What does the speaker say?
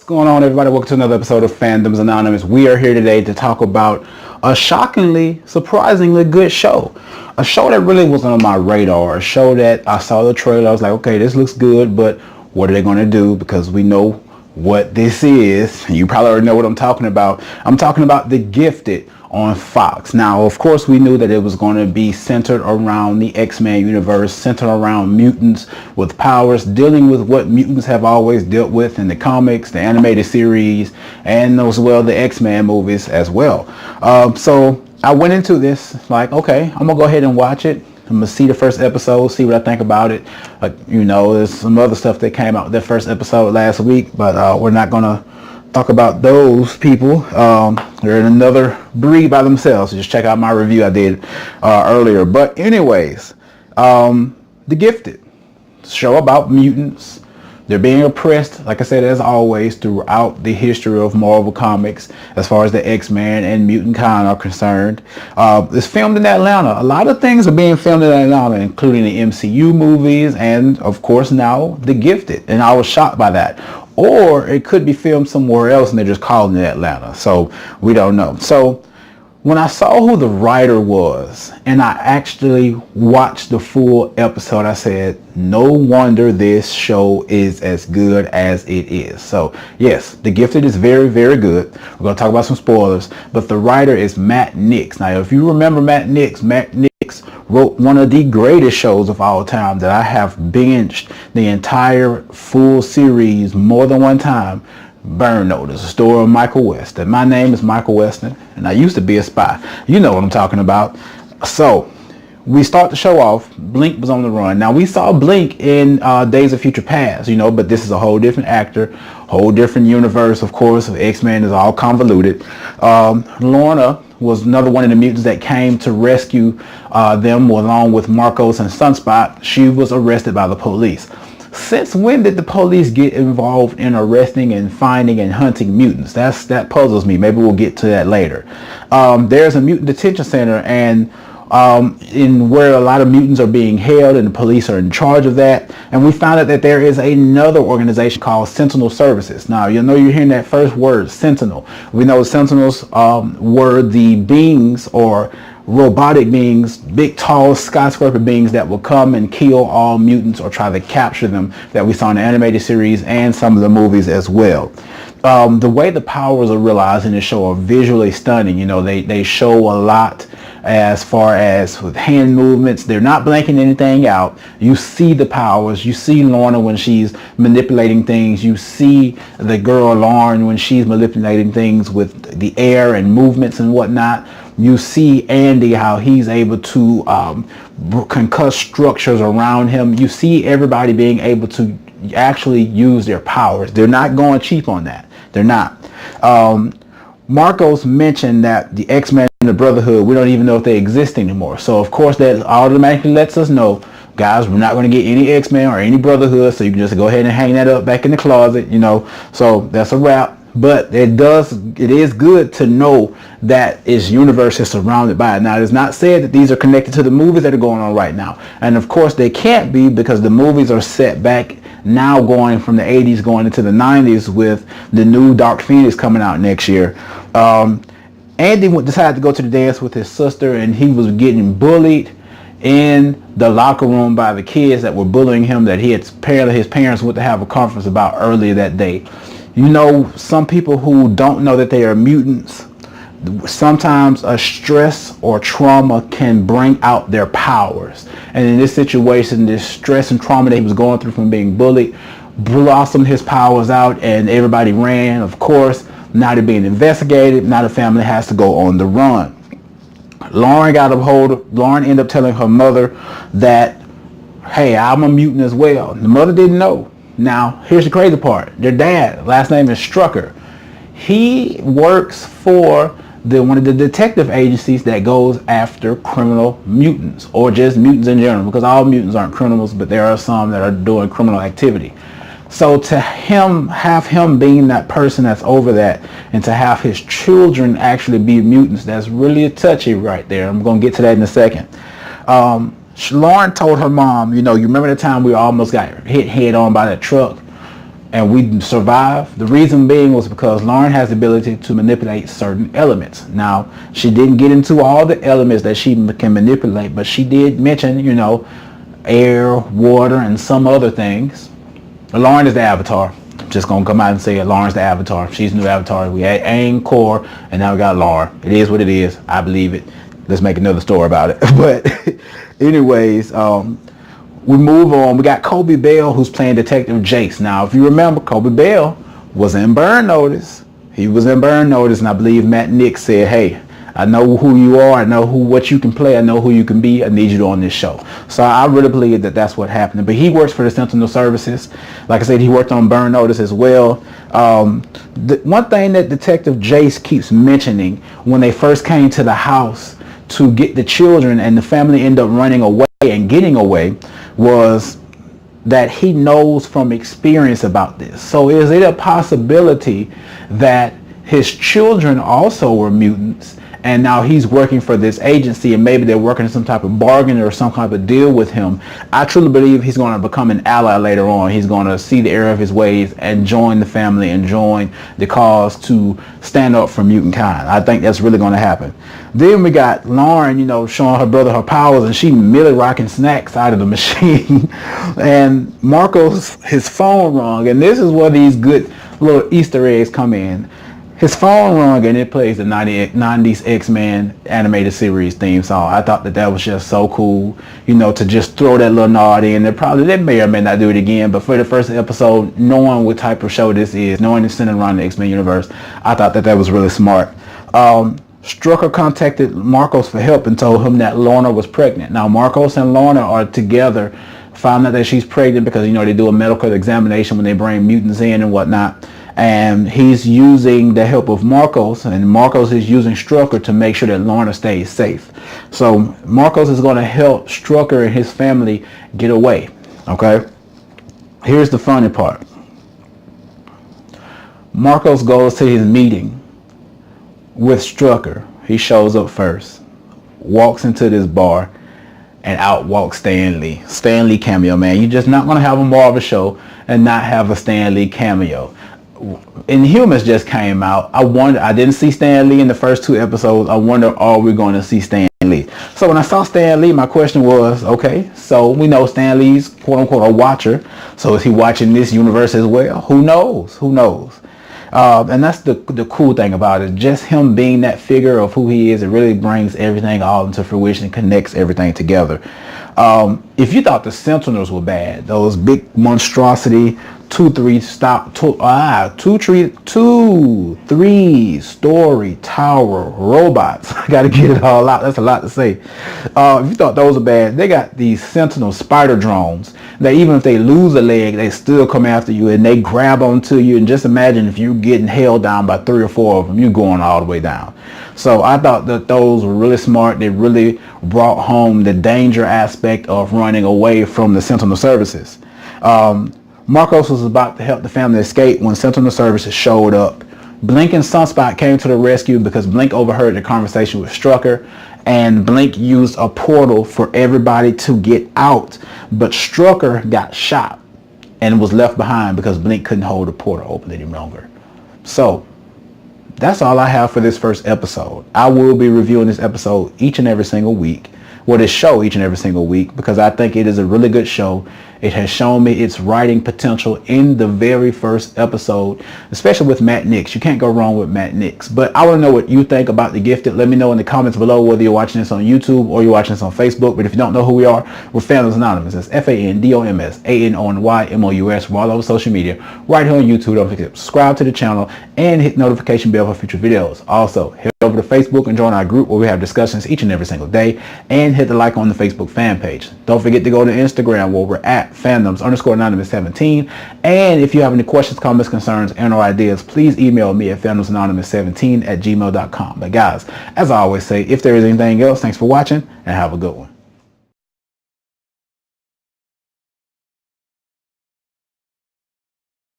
going on, everybody? Welcome to another episode of Fandoms Anonymous. We are here today to talk about a shockingly, surprisingly good show. A show that really wasn't on my radar. A show that I saw the trailer. I was like, okay, this looks good, but what are they going to do? Because we know what this is. You probably already know what I'm talking about. I'm talking about The Gifted on Fox. Now, of course, we knew that it was going to be centered around the X-Men universe, centered around mutants with powers, dealing with what mutants have always dealt with in the comics, the animated series, and as well the X-Men movies as well. So I went into this like, okay, I'm gonna go ahead and watch it. I'm gonna see the first episode, see what I think about it. There's some other stuff that came out with the first episode last week, but we're not gonna talk about those people. They're in another breed by themselves. So just check out my review I did earlier. But anyways, The Gifted, show about mutants. They're being oppressed, like I said, as always, throughout the history of Marvel Comics, as far as the X-Men and mutant kind are concerned. It's filmed in Atlanta. A lot of things are being filmed in Atlanta, including the MCU movies and, of course, now The Gifted. And I was shocked by that. Or it could be filmed somewhere else and they're just calling it Atlanta. So we don't know. So when I saw who the writer was and I actually watched the full episode, I said, no wonder this show is as good as it is. So yes, The Gifted is very, very good. We're going to talk about some spoilers, but the writer is Matt Nix. Now, if you remember Matt Nix wrote one of the greatest shows of all time that I have binged the entire full series more than one time. Burn Notice, the story of Michael West. And my name is Michael Weston, and I used to be a spy. You know what I'm talking about. So we start the show off. Blink was on the run. Now we saw Blink in Days of Future Past, but this is a whole different actor, whole different universe. Of course, X-Men is all convoluted. Lorna was another one of the mutants that came to rescue them along with Marcos and Sunspot. She was arrested by the police. Since when did the police get involved in arresting and finding and hunting mutants? That puzzles me. Maybe we'll get to that later. There's a mutant detention center, and in where a lot of mutants are being held, and the police are in charge of that. And we found out that there is another organization called Sentinel Services. Now, you're hearing that first word, Sentinel. We know Sentinels were the beings or robotic beings, big, tall skyscraper beings that will come and kill all mutants or try to capture them, that we saw in the animated series and some of the movies as well. The way the powers are realized in the show are visually stunning. They show a lot as far as with hand movements. They're not blanking anything out. You see the powers. You see Lorna when she's manipulating things. You see the girl Lauren when she's manipulating things with the air and movements and whatnot. You see Andy, how he's able to concuss structures around him. You see everybody being able to actually use their powers. They're not going cheap on that. They're not. Marcos mentioned that the X-Men and the Brotherhood, we don't even know if they exist anymore. So of course that automatically lets us know, guys, we're not going to get any X-Men or any Brotherhood, so you can just go ahead and hang that up back in the closet, So that's a wrap. But it is good to know that its universe is surrounded by it. Now, it's not said that these are connected to the movies that are going on right now. And of course they can't be, because the movies are set back now, going from the 80s going into the 90s, with the new Dark Phoenix coming out next year. Andy decided to go to the dance with his sister, and he was getting bullied in the locker room by the kids that were bullying him, that his parents went to have a conference about earlier that day. Some people who don't know that they are mutants, sometimes a stress or trauma can bring out their powers. And in this situation, this stress and trauma that he was going through from being bullied blossomed his powers out, and everybody ran, of course. Now they're being investigated. Now the family has to go on the run. Lauren ended up telling her mother that, hey, I'm a mutant as well. The mother didn't know. Now, here's the crazy part. Their dad, last name is Strucker. He works for one of the detective agencies that goes after criminal mutants, or just mutants in general, because all mutants aren't criminals, but there are some that are doing criminal activity. So to have him being that person that's over that, and to have his children actually be mutants, that's really touchy right there. I'm going to get to that in a second. Lauren told her mom, you remember the time we almost got hit head on by that truck? and we survived. The reason being was because Lauren has the ability to manipulate certain elements. Now, she didn't get into all the elements that she can manipulate, but she did mention, you know, air, water, and some other things. Lauren is the Avatar. I'm just gonna come out and say it. Lauren's the Avatar. She's the new Avatar. We had Aang, Core, and now we got Lauren. It is what it is. I believe it. Let's make another story about it. But anyways, we move on. We got Kobe Bell, who's playing Detective Jace. Now, if you remember, Kobe Bell was in Burn Notice. He was in Burn Notice, and I believe Matt Nix said, hey, I know who you are. I know what you can play. I know who you can be. I need you on this show. So I really believe that that's what happened. But he works for the Sentinel Services. Like I said, he worked on Burn Notice as well. The one thing that Detective Jace keeps mentioning when they first came to the house to get the children and the family end up running away and getting away was that he knows from experience about this. So is it a possibility that his children also were mutants, and now he's working for this agency, and maybe they're working some type of bargain or some type of deal with him? I truly believe he's going to become an ally later on. He's going to see the error of his ways and join the family and join the cause to stand up for mutant kind. I think that's really going to happen. Then we got Lauren, you know, showing her brother her powers, and she merely rocking snacks out of the machine. And Marco's, his phone rung, and this is where these good little Easter eggs come in. His phone rung and it plays the 90s X-Men animated series theme song. I thought that was just so cool, you know, to just throw that little nod in. They may or may not do it again, but for the first episode, knowing what type of show this is, knowing it's centered around the X-Men universe, I thought that was really smart. Strucker contacted Marcos for help and told him that Lorna was pregnant. Now, Marcos and Lorna are together, found out that she's pregnant because, you know, they do a medical examination when they bring mutants in and whatnot. And he's using the help of Marcos, and Marcos is using Strucker to make sure that Lorna stays safe. So Marcos is going to help Strucker and his family get away. Okay? Here's the funny part. Marcos goes to his meeting with Strucker. He shows up first, walks into this bar, and out walks Stan Lee. Stan Lee cameo, man. You're just not going to have a Marvel show and not have a Stan Lee cameo. Inhumans just came out. I didn't see Stan Lee in the first 2 episodes. I wonder, are we going to see Stan Lee? So when I saw Stan Lee, my question was, okay, so we know Stan Lee's quote unquote a watcher. So is he watching this universe as well? Who knows? Who knows? And that's the cool thing about it. Just him being that figure of who he is, it really brings everything all into fruition and connects everything together. If you thought the Sentinels were bad, those big monstrosity 2-3 story tower robots. I gotta get it all out. That's a lot to say. If you thought those were bad, they got these Sentinel spider drones that even if they lose a leg, they still come after you and they grab onto you. And just imagine if you're getting held down by 3 or 4 of them, you're going all the way down. So I thought that those were really smart. They really brought home the danger aspect of running away from the Sentinel services. Marcos was about to help the family escape when Sentinel Services showed up. Blink and Sunspot came to the rescue because Blink overheard the conversation with Strucker, and Blink used a portal for everybody to get out. But Strucker got shot and was left behind because Blink couldn't hold the portal open any longer. So that's all I have for this first episode. I will be reviewing this episode each and every single week. This show each and every single week, because I think it is a really good show. It has shown me its writing potential in the very first episode, especially with Matt Nix. You can't go wrong with Matt Nix. But I want to know what you think about The Gifted. Let me know in the comments below whether you're watching this on YouTube or you're watching this on Facebook. But if you don't know who we are, we're Fandoms Anonymous. That's FANDOMS ANONYMOUS. We're all over social media. Right here on YouTube. Don't forget to subscribe to the channel and hit the notification bell for future videos. Also, head over to Facebook and join our group where we have discussions each and every single day. And hit the like on the Facebook fan page. Don't forget to go to Instagram where we're at Fandoms_Anonymous17. And if you have any questions, comments, concerns, and or ideas, please email me at fandomsanonymous17@gmail.com. But guys, as I always say, if there is anything else, thanks for watching and have a good one.